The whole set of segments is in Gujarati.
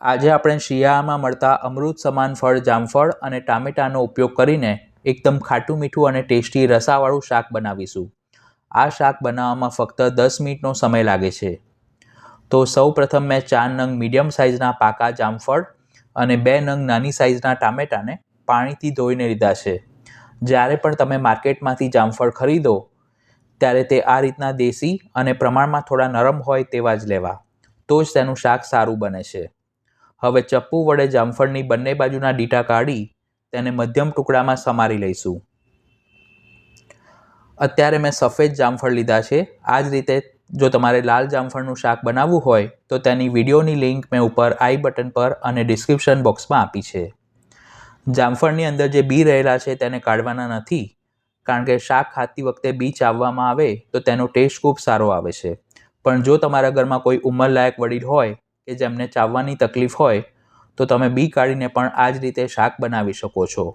આજે આપણે શિયાળામાં મળતા અમૃત સમાન ફળ જામફળ અને ટામેટાનો ઉપયોગ કરીને એકદમ ખાટું મીઠું અને ટેસ્ટી રસાવાળું શાક બનાવીશું. આ શાક બનાવવામાં ફક્ત 10 મિનિટનો સમય લાગે છે. તો સૌપ્રથમ મેં 4 નંગ મીડિયમ સાઇઝના પાકા જામફળ અને 2 નંગ નાની સાઇઝના ટામેટાને પાણીથી ધોઈને લીધા છે. જ્યારે પણ તમે માર્કેટમાંથી જામફળ ખરીદો ત્યારે તે આ રીતના દેશી અને પ્રમાણમાં થોડા નરમ હોય તેવા જ લેવા, તો જ તેનું શાક સારું બને છે. હવે ચપ્પુ વડે જામફળની બંને બાજુના ડીટા કાઢી તેને મધ્યમ ટુકડામાં સમારી લઈશું. અત્યારે મેં સફેદ જામફળ લીધા છે. આ જ રીતે જો તમારે લાલ જામફળનું શાક બનાવવું હોય તો તેની વિડીયોની લિંક મેં ઉપર આઈ બટન પર અને ડિસ્ક્રિપ્શન બોક્સમાં આપી છે. જામફળની અંદર જે બી રહેલા છે તેને કાઢવાના નથી, કારણ કે શાક ખાતી વખતે બી ચાવવામાં આવે તો તેનો ટેસ્ટ ખૂબ સારો આવે છે. પણ જો તમારા ઘરમાં કોઈ ઉંમરલાયક વડીલ હોય કે જેમને ચાવવાની તકલીફ હોય તો તમે બી કાઢીને પણ આ જ રીતે શાક બનાવી શકો છો.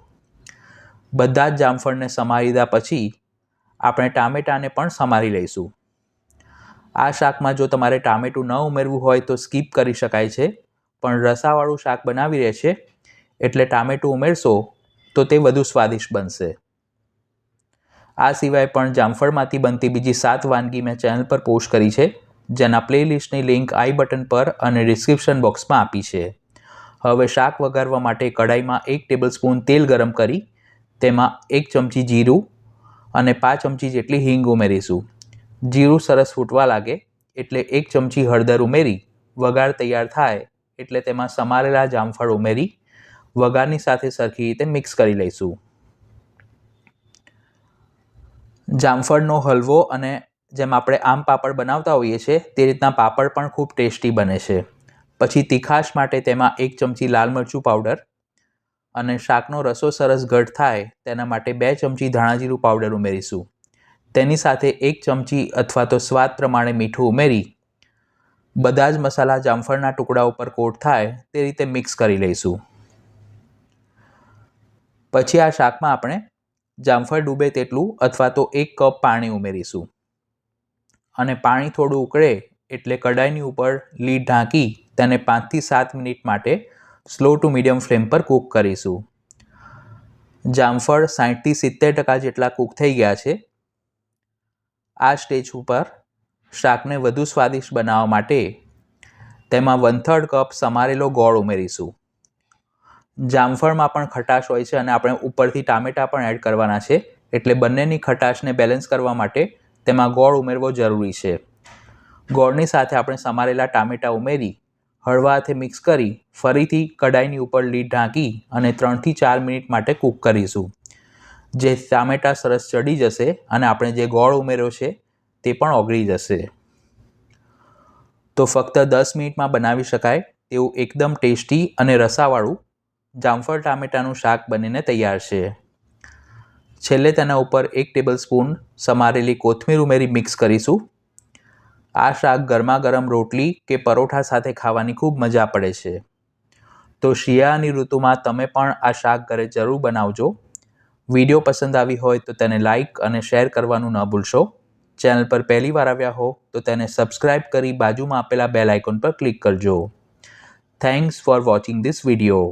બધા જ જામફળને સમારી લીધા પછી આપણે ટામેટાને પણ સમારી લઈશું. આ શાકમાં જો તમારે ટામેટું ન ઉમેરવું હોય તો સ્કીપ કરી શકાય છે, પણ રસાવાળું શાક બનાવી રહે છે એટલે ટામેટું ઉમેરશો તો તે વધુ સ્વાદિષ્ટ બનશે. આ સિવાય પણ જામફળમાંથી બનતી બીજી 7 વાનગી મેં ચેનલ પર પોસ્ટ કરી છે, જેના પ્લેલિસ્ટની લિંક આઈ બટન પર અને ડિસ્ક્રિપ્શન બોક્સમાં આપી છે. હવે શાક વઘારવા માટે કઢાઈમાં 1 ટેબલસ્પૂન તેલ ગરમ કરી તેમાં 1 ચમચી જીરું અને 5 ચમચી જેટલી હિંગ ઉમેરીશું. જીરું સરસ ફૂટવા લાગે એટલે 1 ચમચી હળદર ઉમેરી વઘાર તૈયાર થાય એટલે તેમાં સમારેલા જામફળ ઉમેરી વઘારની સાથે સરખી રીતે મિક્સ કરી લઈશું. જામફળનો હલવો અને જેમ આપણે આમ પાપડ બનાવતા હોઈએ છીએ તે રીતના પાપડ પણ ખૂબ ટેસ્ટી બને છે. પછી તીખાશ માટે તેમાં 1 ચમચી લાલ મરચું પાવડર અને શાકનો રસો સરસ ઘટ થાય તેના માટે 2 ચમચી ધાણાજીરું પાવડર ઉમેરીશું. તેની સાથે 1 ચમચી અથવા તો સ્વાદ પ્રમાણે મીઠું ઉમેરી બધા જ મસાલા જામફળના ટુકડા ઉપર કોટ થાય તે રીતે મિક્સ કરી લઈશું. પછી આ શાકમાં આપણે જામફળ ડૂબે તેટલું અથવા તો 1 કપ પાણી ઉમેરીશું અને પાણી થોડું ઉકળે એટલે કઢાઈની ઉપર લીડ ઢાંકી તેને 5 થી 7 મિનિટ માટે સ્લો ટુ મીડિયમ ફ્લેમ પર કૂક કરીશું. જામફળ 60 થી 70% જેટલા કૂક થઈ ગયા છે. આ સ્ટેજ ઉપર શાકને વધુ સ્વાદિષ્ટ બનાવવા માટે તેમાં 1/3 કપ સમારેલો ગોળ ઉમેરીશું. જામફળમાં પણ ખટાશ હોય છે અને આપણે ઉપરથી ટામેટા પણ એડ કરવાના છે, એટલે બંનેની ખટાશને બેલેન્સ કરવા માટે તેમાં ગોળ ઉમેરવો જરૂરી છે. ગોળની સાથે આપણે સમારેલા ટામેટા ઉમેરી હળવા હાથે મિક્સ કરી ફરીથી કઢાઈની ઉપર લીડ ઢાંકી અને 3 થી 4 મિનિટ માટે કૂક કરીશું, જેથી ટામેટા સરસ ચડી જશે અને આપણે જે ગોળ ઉમેર્યો છે તે પણ ઓગળી જશે. તો ફક્ત 10 મિનિટમાં બનાવી શકાય તેવું એકદમ ટેસ્ટી અને રસાવાળું જામફળ ટામેટાનું શાક બનીને તૈયાર છે. છેલ્લે તેના ઉપર 1 ટેબલસ્પૂન સમારેલી કોથમીર ઉમેરી મિક્સ કરીશું. આ શાક ગરમા ગરમ રોટલી કે પરોઠા સાથે ખાવાની ખૂબ મજા પડે છે. તો શિયાળાની ઋતુમાં તમે પણ આ શાક ઘરે જરૂર બનાવજો. વિડીયો પસંદ આવી હોય તો તેને લાઇક અને શેર કરવાનું ન ભૂલશો. ચેનલ પર પહેલી વાર આવ્યા હો તો તેને સબસ્ક્રાઇબ કરી બાજુમાં આપેલા બેલ આઇકોન પર ક્લિક કરજો. Thanks for watching this video.